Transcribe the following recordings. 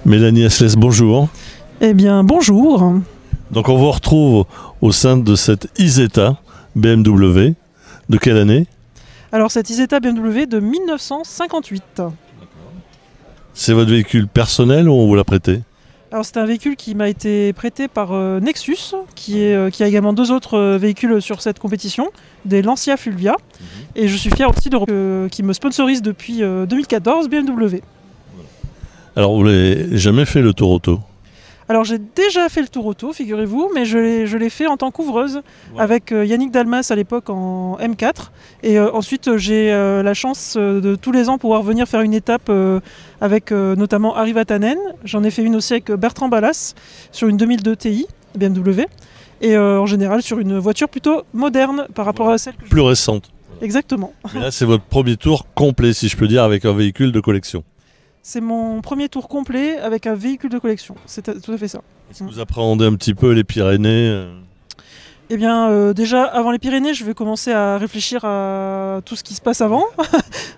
Mélanie Asles, bonjour. Eh bien, bonjour. Donc on vous retrouve au sein de cette Isetta BMW. De quelle année? Alors, cette Isetta BMW de 1958. C'est votre véhicule personnel ou on vous l'a prêté? Alors, c'est un véhicule qui m'a été prêté par Nexus, qui a également deux autres véhicules sur cette compétition, des Lancia Fulvia. Et je suis fier aussi qui me sponsorise depuis 2014 BMW. Alors vous n'avez jamais fait le tour auto? Alors j'ai déjà fait le tour auto, figurez-vous, mais je l'ai fait en tant qu'ouvreuse avec Yannick Dalmas à l'époque en M4. Et ensuite j'ai la chance de tous les ans pouvoir venir faire une étape avec notamment Harry Vatanen. J'en ai fait une aussi avec Bertrand Ballas sur une 2002 Ti BMW. Et en général sur une voiture plutôt moderne par rapport à celle que plus récente. Exactement. Mais là c'est votre premier tour complet, si je peux dire, avec un véhicule de collection. C'est mon premier tour complet avec un véhicule de collection, c'est tout à fait ça. Est-ce que vous appréhendez un petit peu les Pyrénées? Eh bien, déjà, avant les Pyrénées, je vais commencer à réfléchir à tout ce qui se passe avant.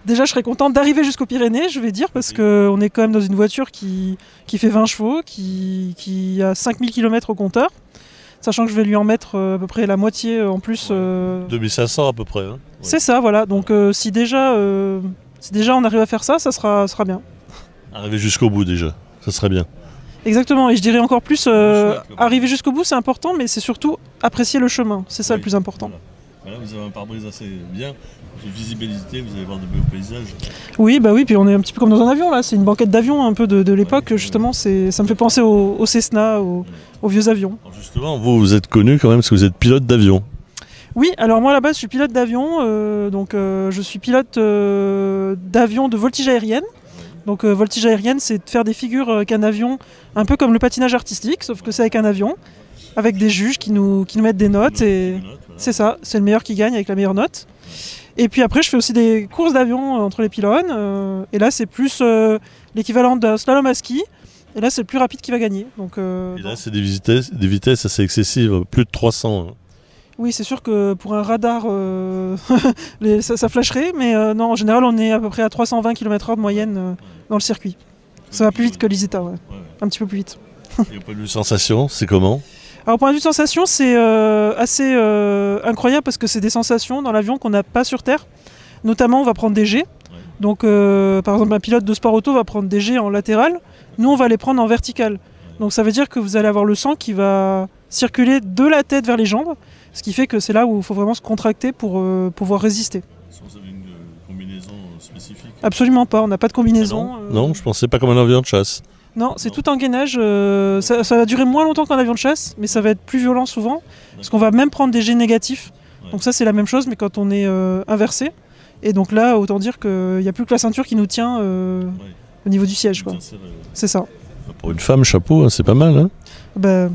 Déjà, je serais contente d'arriver jusqu'aux Pyrénées, je vais dire, parce qu'on est quand même dans une voiture qui fait 20 chevaux, qui a 5000 km au compteur, sachant que je vais lui en mettre à peu près la moitié en plus. 2500 à peu près. Hein. C'est ça, voilà. Donc, si déjà on arrive à faire ça, ça sera bien. Arriver jusqu'au bout déjà, ça serait bien. Exactement, et je dirais encore plus, arriver jusqu'au bout c'est important, mais c'est surtout apprécier le chemin, c'est ça le plus important. Voilà, vous avez un pare-brise assez bien, une visibilité, vous allez voir de beaux paysages. Oui, bah oui, puis on est un petit peu comme dans un avion là, c'est une banquette d'avion un peu de l'époque, justement, ça me fait penser au Cessna, aux vieux avions. Alors justement, vous êtes connu quand même parce que vous êtes pilote d'avion. Oui, alors moi à la base je suis pilote d'avion, je suis pilote d'avion de voltige aérienne. Donc voltige aérienne, c'est de faire des figures qu'un avion, un peu comme le patinage artistique, sauf que c'est avec un avion, avec des juges qui nous mettent des notes, et c'est ça, c'est le meilleur qui gagne avec la meilleure note. Et puis après, je fais aussi des courses d'avion entre les pylônes, et là c'est plus l'équivalent d'un slalom à ski, et là c'est le plus rapide qui va gagner. Donc, et là c'est des vitesses assez excessives, plus de 300. Hein. Oui, c'est sûr que pour un radar, ça flasherait, mais non, en général, on est à peu près à 320 km/h de moyenne dans le circuit. Ça va plus vite que l'Isetta, ouais. Un petit peu plus vite. Et au point de vue sensation, c'est comment? Alors, au point de vue sensation, c'est assez incroyable parce que c'est des sensations dans l'avion qu'on n'a pas sur Terre. Notamment, on va prendre des jets. Donc, par exemple, un pilote de sport auto va prendre des jets en latéral. Nous, on va les prendre en vertical. Donc, ça veut dire que vous allez avoir le sang qui va circuler de la tête vers les jambes. Ce qui fait que c'est là où il faut vraiment se contracter pour pouvoir résister. Vous avez une combinaison spécifique? Absolument pas, on n'a pas de combinaison. Ah non, je pensais pas comme un avion de chasse. Non, c'est tout en gainage. Ça va durer moins longtemps qu'un avion de chasse, mais ça va être plus violent souvent. Parce qu'on va même prendre des jets négatifs. Donc ça c'est la même chose, mais quand on est inversé. Et donc là, autant dire qu'il n'y a plus que la ceinture qui nous tient au niveau du siège. C'est ça. Pour une femme, chapeau, hein, c'est pas mal. Hein. Ben,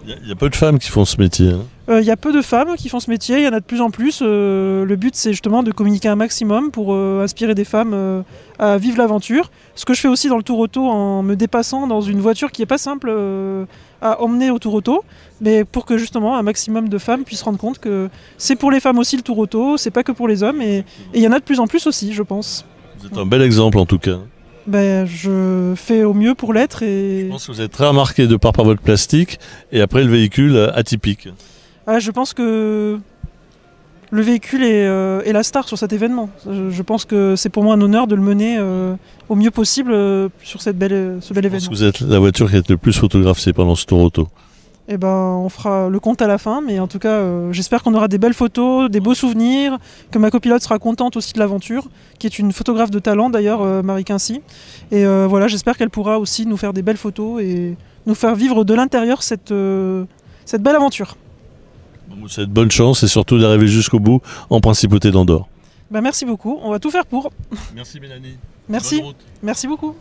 il y a peu de femmes qui font ce métier. Il y a peu de femmes qui font ce métier, il y en a de plus en plus. Le but, c'est justement de communiquer un maximum pour inspirer des femmes à vivre l'aventure. Ce que je fais aussi dans le tour auto en me dépassant dans une voiture qui n'est pas simple à emmener au tour auto, mais pour que justement un maximum de femmes puissent se rendre compte que c'est pour les femmes aussi le tour auto, c'est pas que pour les hommes, et il y en a de plus en plus aussi, je pense. Vous êtes un bel exemple en tout cas. Ben, je fais au mieux pour l'être. Et... Je pense que vous êtes très remarqué de par votre plastique et après le véhicule atypique. Ah, je pense que le véhicule est la star sur cet événement. Je pense que c'est pour moi un honneur de le mener au mieux possible sur ce bel événement. Je pense que vous êtes la voiture qui a été le plus photographiée pendant ce tour auto. Eh ben, on fera le compte à la fin, mais en tout cas, j'espère qu'on aura des belles photos, des beaux souvenirs, que ma copilote sera contente aussi de l'aventure, qui est une photographe de talent d'ailleurs, Marie Quincy. Et voilà, j'espère qu'elle pourra aussi nous faire des belles photos et nous faire vivre de l'intérieur cette belle aventure. Bon, c'est de bonne chance et surtout d'arriver jusqu'au bout en principauté d'Andorre. Ben, merci beaucoup, on va tout faire pour. Merci Mélanie. Merci, merci beaucoup.